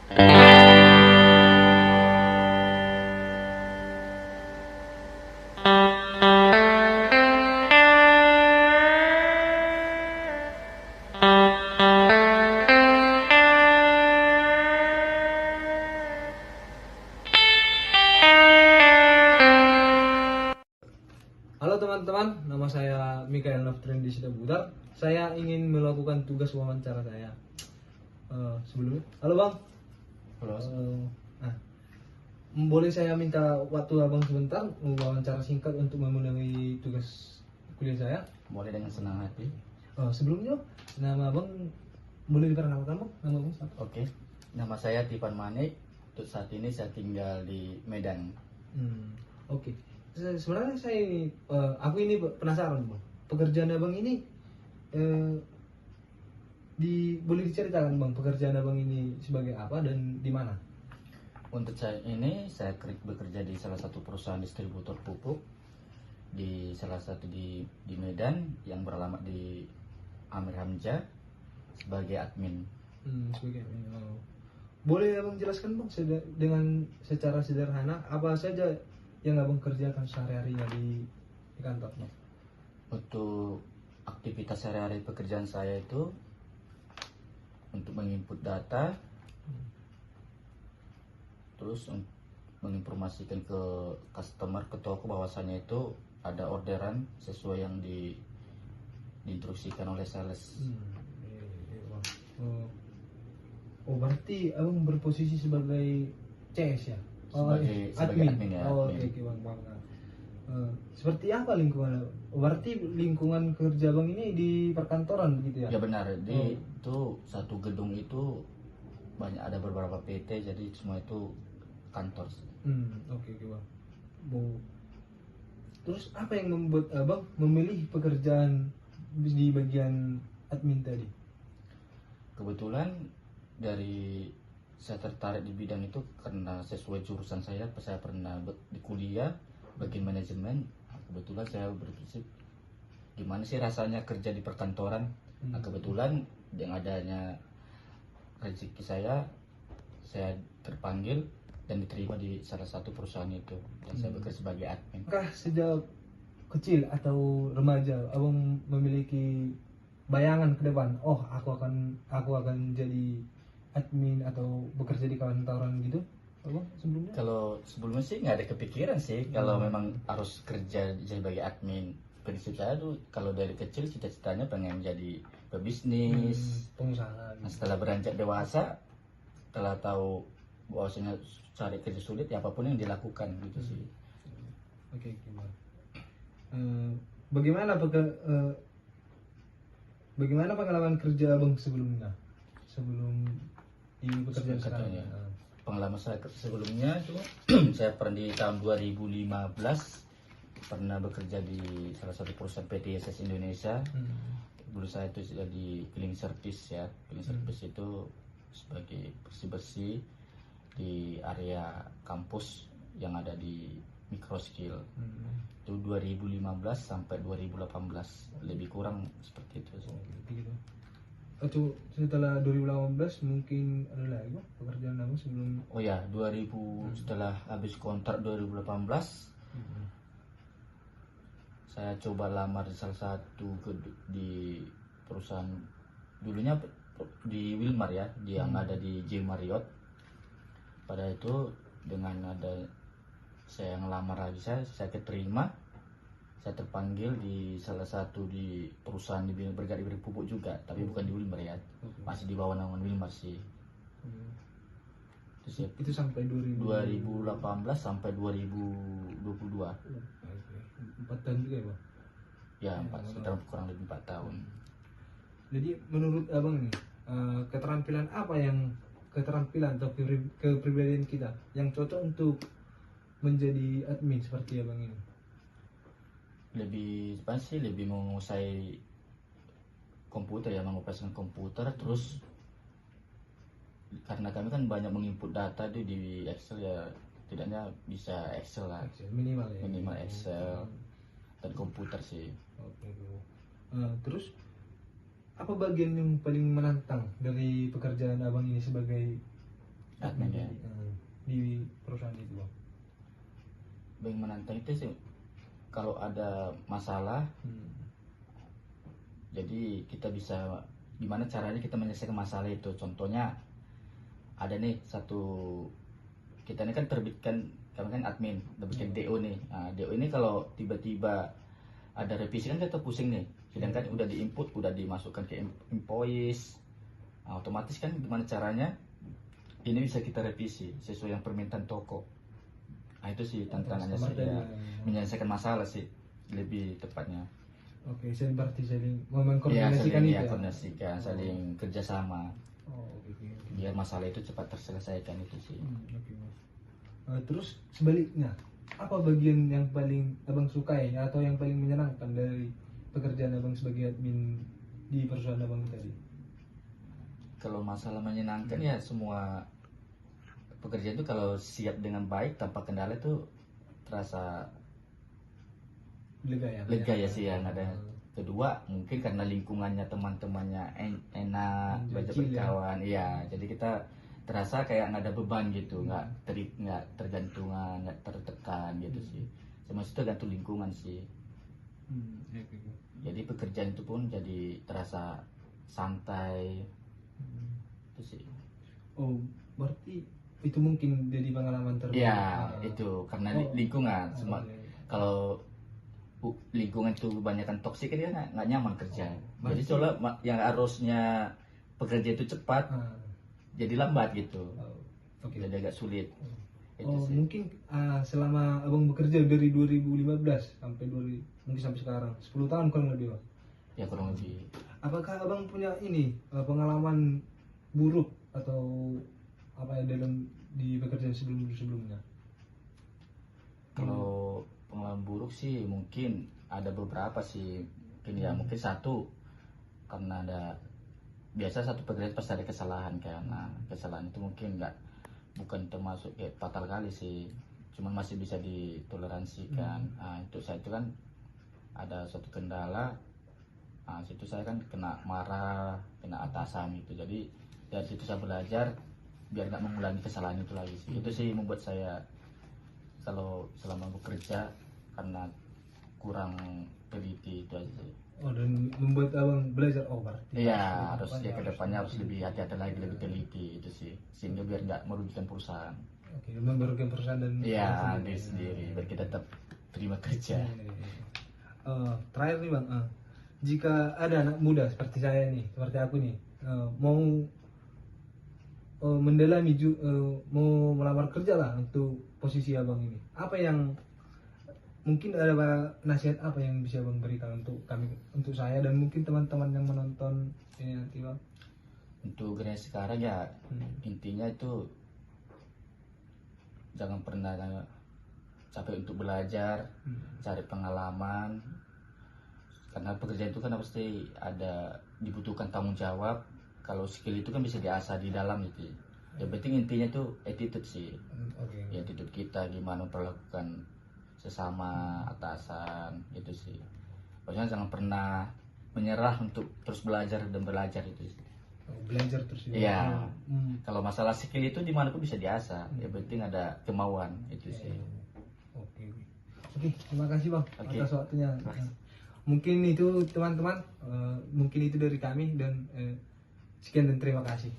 Halo teman-teman, nama saya Mikael Noftren di Butar. Saya ingin melakukan tugas wawancara saya. Sebelumnya, halo bang. Halo. Nah, boleh saya minta waktu abang sebentar wawancara singkat untuk memenuhi tugas kuliah saya? Boleh dengan senang hati. Sebelumnya, nama abang boleh diperkenalkan bang? Nama abang siapa? Oke. Nama saya Tipan Manik. Untuk saat ini saya tinggal di Medan. Oke. Sebenarnya saya ini, aku ini penasaran bang. Pekerjaan abang ini, boleh diceritakan bang, pekerjaan abang ini sebagai apa dan di mana? Untuk saya ini saya bekerja di salah satu perusahaan distributor pupuk di salah satu di Medan yang beralamat di Amir Hamzah sebagai admin. Sebagai boleh abang jelaskan bang dengan secara sederhana apa saja yang abang kerjakan sehari-harinya di kantor bang? Untuk aktivitas sehari-hari pekerjaan saya itu untuk menginput data, terus menginformasikan ke customer, ke toko bahwasannya itu ada orderan sesuai yang diinstruksikan oleh sales. Berarti abang berposisi sebagai CS ya? Sebagai admin ya. Oke bang. Seperti apa lingkungan? Berarti lingkungan kerja bang ini di perkantoran begitu ya? Ya benar, itu satu gedung itu ada beberapa PT, jadi semua itu kantor. Oke bang. Terus apa yang membuat abang memilih pekerjaan di bagian admin tadi? Kebetulan dari saya tertarik di bidang itu karena sesuai jurusan saya pernah di kuliah bagian manajemen. Kebetulan saya berprinsip gimana sih rasanya kerja di perkantoran. Nah kebetulan yang adanya rezeki saya terpanggil dan diterima di salah satu perusahaan itu dan saya bekerja sebagai admin. Apakah sejak kecil atau remaja abang memiliki bayangan ke depan, aku akan jadi admin atau bekerja di kantoran gitu abang sebelumnya? Kalau sebelumnya sih nggak ada kepikiran sih kalau memang harus kerja sebagai admin. Prinsip saya tuh kalau dari kecil cita-citanya pengen jadi pebisnis, pengusaha. Nah, setelah beranjak dewasa, setelah tahu bahwasanya cari kerja sulit, ya apapun yang dilakukan gitu sih. Oke. Bagaimana pengalaman kerja abang sebelum di pekerjaan sekarang? Pengalaman saya sebelumnya itu saya pernah di tahun 2015 pernah bekerja di salah satu perusahaan PTSS Indonesia. Dulu saya itu sudah di cleaning service ya. Cleaning service itu sebagai bersih-bersih di area kampus yang ada di Microskill. Itu 2015 sampai 2018, lebih kurang seperti itu. Gitu. Atau setelah 2018 mungkin ada lagi bang pekerjaan abang sebelum? Oh ya, 2000 setelah habis kontrak 2018 saya coba lamar di salah satu di perusahaan dulunya di Wilmar ya, yang ada di J Marriott. Pada itu dengan ada saya ngelamar lagi, saya keterima, saya terpanggil di salah satu di perusahaan di bergerak di bidang pupuk juga, tapi bukan di Wilmar ya, masih di bawah naungan Wilmar sih. Itu sampai 2018 sampai 2022. 4 tahun juga ya bang? Ya, sekitar kurang lebih 4 tahun. Jadi menurut abang nih, keterampilan atau kepribadian kita yang cocok untuk menjadi admin seperti abang ini? Lebih menguasai komputer ya, mengoperasikan komputer. Terus karena kami kan banyak menginput data di Excel ya, tidaknya bisa Excel lah, minimal Excel dan komputer sih. Oke. Terus apa bagian yang paling menantang dari pekerjaan abang ini sebagai admin ya. Di perusahaan itu bang. Yang menantang itu sih kalau ada masalah, jadi kita bisa gimana caranya kita menyelesaikan masalah itu. Contohnya ada nih satu, kita ini kan terbitkan, kami kan admin terbitkan DO nih. Nah, DO ini kalau tiba-tiba ada revisi kan kita pusing nih, sedangkan udah diinput, udah dimasukkan ke invoice. Nah, otomatis kan gimana caranya ini bisa kita revisi sesuai yang permintaan toko. Nah, itu sih tantangannya sih ya, menyelesaikan masalah sih lebih tepatnya. Oke, saya berarti saling Ya, mengkoordinasikan saling itu ya. koordinasikan, saling kerjasama Oh, oke. biar masalah itu cepat terselesaikan itu sih. Oke, Mas. Terus sebaliknya, apa bagian yang paling abang sukai atau yang paling menyenangkan dari pekerjaan abang sebagai admin di perusahaan abang tadi? Kalau masalah menyenangkan ya semua pekerjaan itu kalau siap dengan baik tanpa kendala itu terasa lega ya sih yang ada. Kedua mungkin karena lingkungannya teman-temannya enak, banyak berkawan, iya. Jadi kita terasa kayak nggak ada beban gitu, nggak tergantungan, nggak tertekan gitu sih. Semua itu tergantung lingkungan sih. Jadi pekerjaan itu pun jadi terasa santai itu sih. Oh, berarti itu mungkin jadi pengalaman terbaik. Iya, itu karena lingkungan. Kalau lingkungan itu kebanyakan toksik dia nggak nyaman kerja. Jadi soalnya yang harusnya pekerja itu cepat jadi lambat gitu. Jadi agak sulit. Mungkin selama abang bekerja dari 2015 sampai mungkin sampai sekarang 10 tahun kurang lebih bang. Ya kurang lebih. Apakah abang punya ini pengalaman buruk atau apa ya di pekerjaan sebelumnya? Kalau pengalaman buruk sih mungkin ada beberapa sih. Mungkin ya mungkin satu karena biasa satu pekerjaan pasti ada kesalahan kan. Nah, kesalahan itu mungkin bukan termasuk fatal kali sih. Cuman masih bisa ditoleransikan. Nah, itu saya itu kan ada suatu kendala. Nah, situ saya kan kena marah, kena atasan gitu. Jadi dari situ saya belajar biar nggak mengulangi kesalahan itu lagi sih. Itu sih membuat saya kalau selama bekerja karena kurang teliti itu aja sih. Oh, dan membuat abang belajar berarti. Iya, harus ya kedepannya harus lebih hati-hati lagi, lebih teliti itu sih, sehingga biar nggak merugikan perusahaan. Oke, merugikan perusahaan dan iya diri sendiri, biar kita tetap terima kerja. Terakhir nih bang, jika ada anak muda seperti saya nih, seperti aku nih, mau mau melamar kerja lah untuk posisi abang ini, apa yang mungkin ada nasihat apa yang bisa abang berikan untuk kami, untuk saya dan mungkin teman-teman yang menonton ini nanti bang? Untuk generasi sekarang ya intinya itu jangan pernah capek untuk belajar, cari pengalaman, karena pekerjaan itu kan pasti dibutuhkan tanggung jawab. Kalau skill itu kan bisa diasah di dalam gitu. Yang penting intinya tuh attitude sih. Ya, attitude kita gimana memperlakukan sesama atasan itu sih. Pokoknya jangan pernah menyerah untuk terus belajar dan belajar itu sih. Belajar terus. Iya. Kalau masalah skill itu dimanapun bisa diasah. Yang penting ada kemauan itu sih. Oke, terima kasih bang atas waktunya. Mungkin itu teman-teman, mungkin itu dari kami dan sekian dan terima kasih.